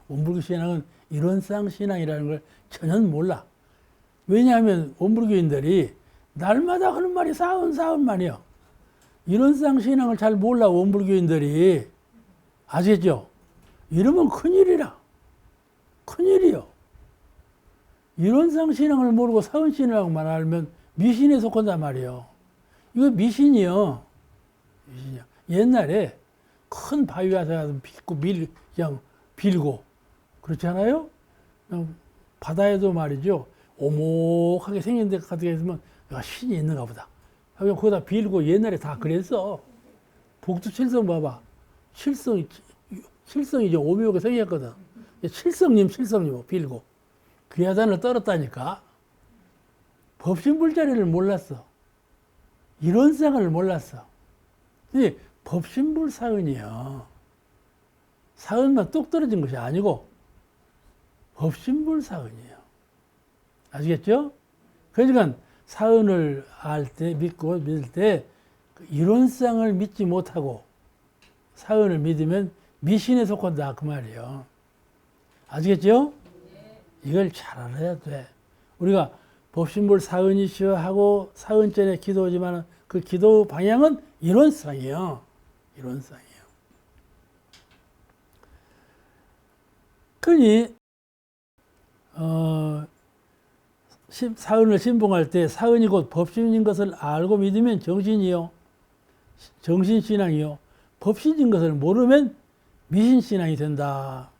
원불교 신앙은 이론상 신앙이라는 걸 전혀 몰라. 왜냐하면 원불교인들이 날마다 하는 말이 사은만이요. 이론상 신앙을 잘 몰라 원불교인들이. 아시겠죠? 이러면 큰일이라. 큰일이요. 이론상 신앙을 모르고 사은 신앙만 알면 미신에 속한단 말이에요. 이거 미신이요. 미신이요. 옛날에 큰 바위 가서 그냥 빌고 그렇지 않아요? 바다에도 말이죠. 오목하게 생긴 데 같은 게 있으면 신이 있는가 보다. 그냥 거기다 빌고 옛날에 다 그랬어. 복두 칠성 봐봐. 칠성이 이제 오묘하게 생겼거든. 칠성님 빌고. 귀하단을 떨었다니까. 법신불자리를 몰랐어. 이론상을 몰랐어. 근데 법신불 사은이요. 사은만 뚝 떨어진 것이 아니고 법신불사은이에요. 아시겠죠? 그러니까 사은을 알 때, 믿고 믿을 때 이론상을 믿지 못하고 사은을 믿으면 미신에 속한다 그 말이에요. 아시겠죠? 이걸 잘 알아야 돼. 우리가 법신불 사은이시여 하고 사은전에 기도하지만 그 기도 방향은 이론상이에요. 이론상이에요. 그러니 사은을 신봉할 때 사은이 곧 법신인 것을 알고 믿으면 정신이요. 정신신앙이요. 법신인 것을 모르면 미신신앙이 된다.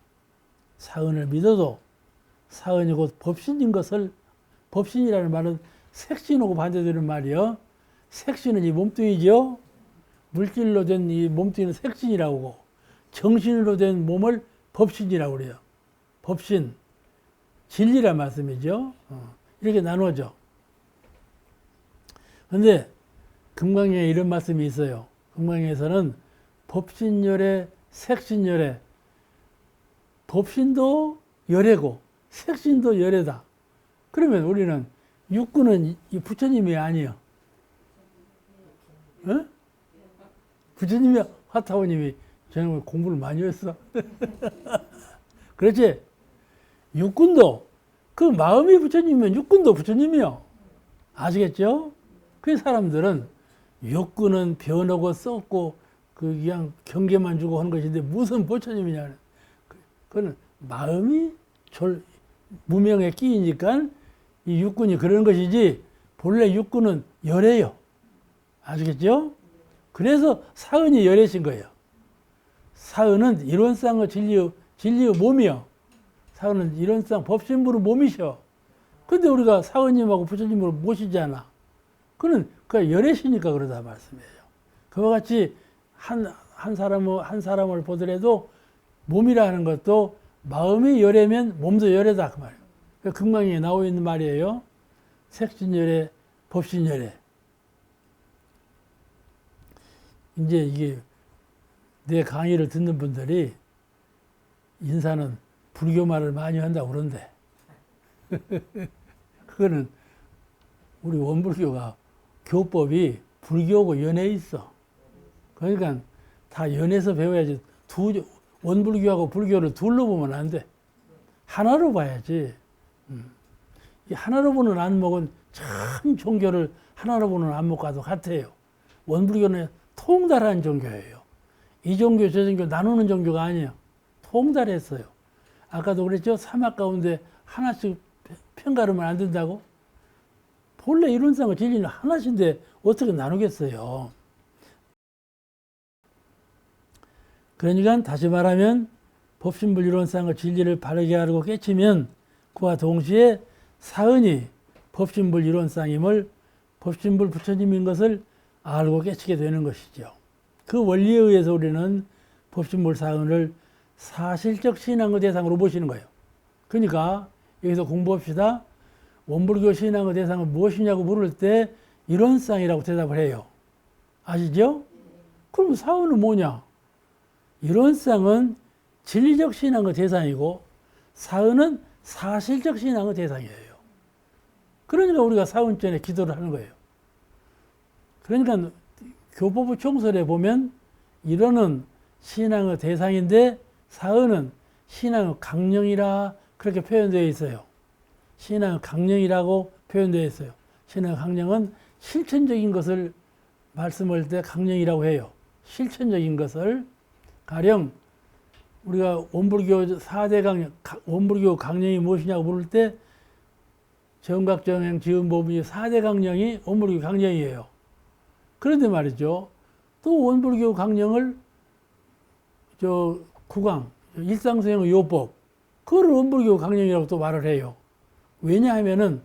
사은을 믿어도 사은이 곧 법신인 것을, 법신이라는 말은 색신하고 반대되는 말이요. 색신은 이 몸뚱이죠. 물질로 된 이 몸뚱이는 색신이라고 하고 정신으로 된 몸을 법신이라고 그래요. 법신, 진리란 말씀이죠. 이렇게 나누어져. 그런데 금강경에 이런 말씀이 있어요. 금강경에서는 법신열애, 색신열애, 법신도 열애고 색신도 열애다. 그러면 우리는 육군은 이 부처님이 아니요. 어? 부처님이 화타오님이 저는 공부를 많이 했어. 그렇지? 육군도 그 마음이 부처님이면 육군도 부처님이요. 아시겠죠? 그 사람들은 육군은 변하고 썩고 그 그냥 경계만 주고 하는 것인데 무슨 부처님이냐. 그거는 마음이 무명에 끼이니까 이 육군이 그런 것이지 본래 육군은 열애요. 아시겠죠? 그래서 사은이 열애신 거예요. 사은은 이론상의 진리의 몸이요. 사은은 이론상 법신부의 몸이셔. 근데 우리가 사은님하고 부처님을 모시잖아. 그는 그 열애시니까 그러다 말씀이에요. 그와 같이 한 사람을 보더라도 몸이라 하는 것도 마음이 열애면 몸도 열애다 그 말이에요. 금강에 나와 있는 말이에요. 색신열애, 법신열애. 이제 이게 내 강의를 듣는 분들이 인사는 불교 말을 많이 한다고 그런데 그거는 우리 원불교가 교법이 불교하고 연해 있어. 그러니까 다 연해서 배워야지. 원불교하고 불교를 둘로 보면 안 돼. 하나로 봐야지. 하나로 보는 안목은 참 종교를 하나로 보는 안목과도 같아요. 원불교는 통달한 종교예요. 이 종교 저 종교 나누는 종교가 아니에요. 통달했어요. 아까도 그랬죠. 사막 가운데 하나씩 편가르면 안 된다고. 본래 이론상의 진리는 하나신데 어떻게 나누겠어요. 그러니까 다시 말하면 법신불 이론상의 진리를 바르게 알고 깨치면 그와 동시에 사은이 법신불 이론상임을 법신불 부처님인 것을 알고 깨치게 되는 것이죠. 그 원리에 의해서 우리는 법신불 사은을 사실적 신앙의 대상으로 보시는 거예요. 그러니까 여기서 공부합시다. 원불교 신앙의 대상은 무엇이냐고 물을 때 이론상이라고 대답을 해요. 아시죠? 그럼 사은은 뭐냐? 이론상은 진리적 신앙의 대상이고 사은은 사실적 신앙의 대상이에요. 그러니까 우리가 사은전에 기도를 하는 거예요. 그러니까 교법의 총설에 보면 이론은 신앙의 대상인데 사은은 신앙의 강령이라 그렇게 표현되어 있어요. 신앙의 강령이라고 표현되어 있어요. 신앙의 강령은 실천적인 것을 말씀할 때 강령이라고 해요. 실천적인 것을. 가령 우리가 원불교 4대 강령, 원불교 강령이 무엇이냐고 물을 때 정각정행, 지음보분이 4대 강령이 원불교 강령이에요. 그런데 말이죠. 또 원불교 강령을 구강, 일상수행의 요법, 그걸 원불교 강령이라고 또 말을 해요. 왜냐하면은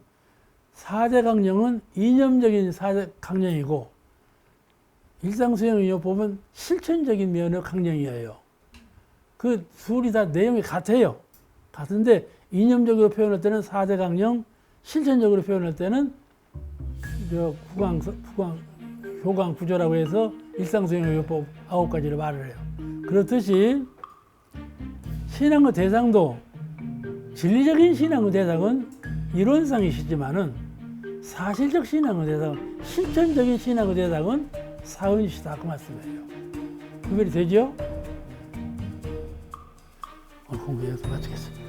4대 강령은 이념적인 4대 강령이고 일상수행의 요법은 실천적인 면의 강령이에요. 그 둘이 다 내용이 같아요. 같은데 이념적으로 표현할 때는 4대 강령, 실천적으로 표현할 때는 교강 구조라고 해서 일상수행의 요법 9가지를 말을 해요. 그렇듯이 신앙의 대상도 진리적인 신앙의 대상은 이론상이시지만은 사실적 신앙의 대상, 실천적인 신앙의 대상은 사은이시다 그 말씀이에요. 구별이 되죠? 공부 여기서 마치겠습니다.